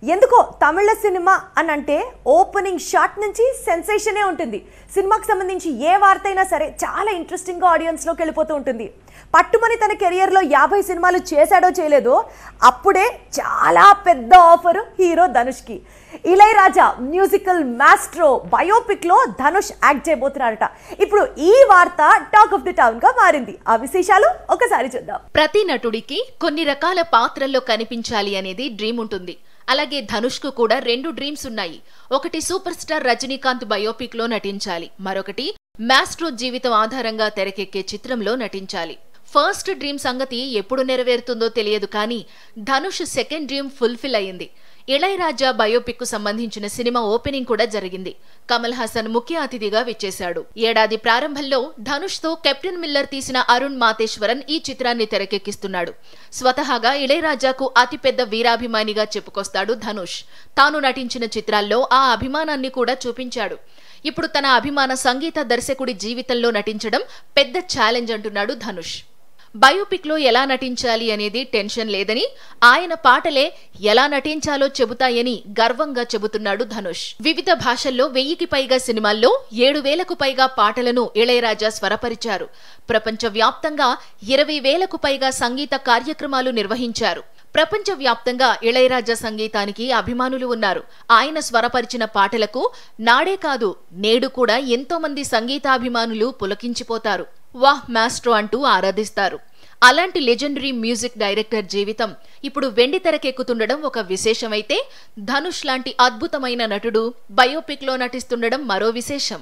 ఎందుకో తమిళ సినిమా అని అంటే ఓపెనింగ్ షాట్ నుంచి సెన్సేషనే ఉంటుంది. సినిమాకి సంబంధించి ఏ వార్త అయినా సరే చాలా ఇంట్రెస్టింగ్గా ఆడియన్స్లోకి వెళ్ళిపోతూ ఉంటుంది. పట్టుమని తన కెరియర్లో 50 సినిమాలు చేశాడో చేయలేదో అప్పుడే చాలా పెద్ద ఆఫర్ హీరో ధనుష్కి. ఇళయరాజా మ్యూజికల్ మాస్ట్రో బయోపిక్లో ధనుష్ యాక్ట్ చేయబోతున్నారట. ఇప్పుడు ఈ వార్త టాక్ ఆఫ్ ది టౌన్ గా మారింది. ఆ విశేషాలు ఒకసారి చూద్దాం. ప్రతి నటుడికి కొన్ని రకాల పాత్రల్లో కనిపించాలి అనేది డ్రీమ్ ఉంటుంది. అలాగే ధనుష్ కు కూడా 2 డ్రీమ్స్ ఉన్నాయి. ఒకటి సూపర్ స్టార్ రజనీకాంత్ బయోపిక్ లో నటించాలి, మరొకటి మాస్ట్రో జీవితం ఆధారంగా తెరకెక్కే చిత్రంలో నటించాలి. ఫస్ట్ డ్రీమ్ సంగతి ఎప్పుడు నెరవేరుతుందో తెలియదు, కానీ ధనుష్ సెకండ్ డ్రీమ్ ఫుల్ఫిల్ అయింది. ఇళయరాజా బయోపిక్ కు సంబంధించిన సినిమా ఓపెనింగ్ కూడా జరిగింది. కమల్ హాసన్ ముఖ్య అతిథిగా విచ్చేశాడు. ఏడాది ప్రారంభంలో ధనుష్ తో కెప్టెన్ మిల్లర్ తీసిన అరుణ్ మాతేశ్వరన్ ఈ చిత్రాన్ని తెరకెక్కిస్తున్నాడు. స్వతహాగా ఇళయరాజాకు అతిపెద్ద వీరాభిమానిగా చెప్పుకొస్తాడు ధనుష్. తాను నటించిన చిత్రాల్లో ఆ అభిమానాన్ని కూడా చూపించాడు. ఇప్పుడు తన అభిమాన సంగీత దర్శకుడి జీవితంలో నటించడం పెద్ద ఛాలెంజ్ అంటున్నాడు ధనుష్. బయోపిక్ లో ఎలా నటించాలి అనేది టెన్షన్ లేదని, ఆయన పాటలే ఎలా నటించాలో చెబుతాయని గర్వంగా చెబుతున్నాడు ధనుష్. వివిధ భాషల్లో 1000కి పైగా సినిమాల్లో 7000కు పైగా పాటలను ఇళయరాజా స్వరపరిచారు. ప్రపంచవ్యాప్తంగా 20,000కు పైగా సంగీత కార్యక్రమాలు నిర్వహించారు. ప్రపంచవ్యాప్తంగా ఇళయరాజా సంగీతానికి అభిమానులు ఉన్నారు. ఆయన స్వరపరిచిన పాటలకు నాడే కాదు నేడు కూడా ఎంతో మంది సంగీతాభిమానులు పులకించిపోతారు. వాహ్ మాస్ట్రో అంటూ ఆరాధిస్తారు. అలాంటి లెజెండరీ మ్యూజిక్ డైరెక్టర్ జీవితం ఇప్పుడు వెండి తెరకెక్కుతుండడం ఒక విశేషమైతే, ధనుష్ లాంటి అద్భుతమైన నటుడు బయోపిక్ లో నటిస్తుండడం మరో విశేషం.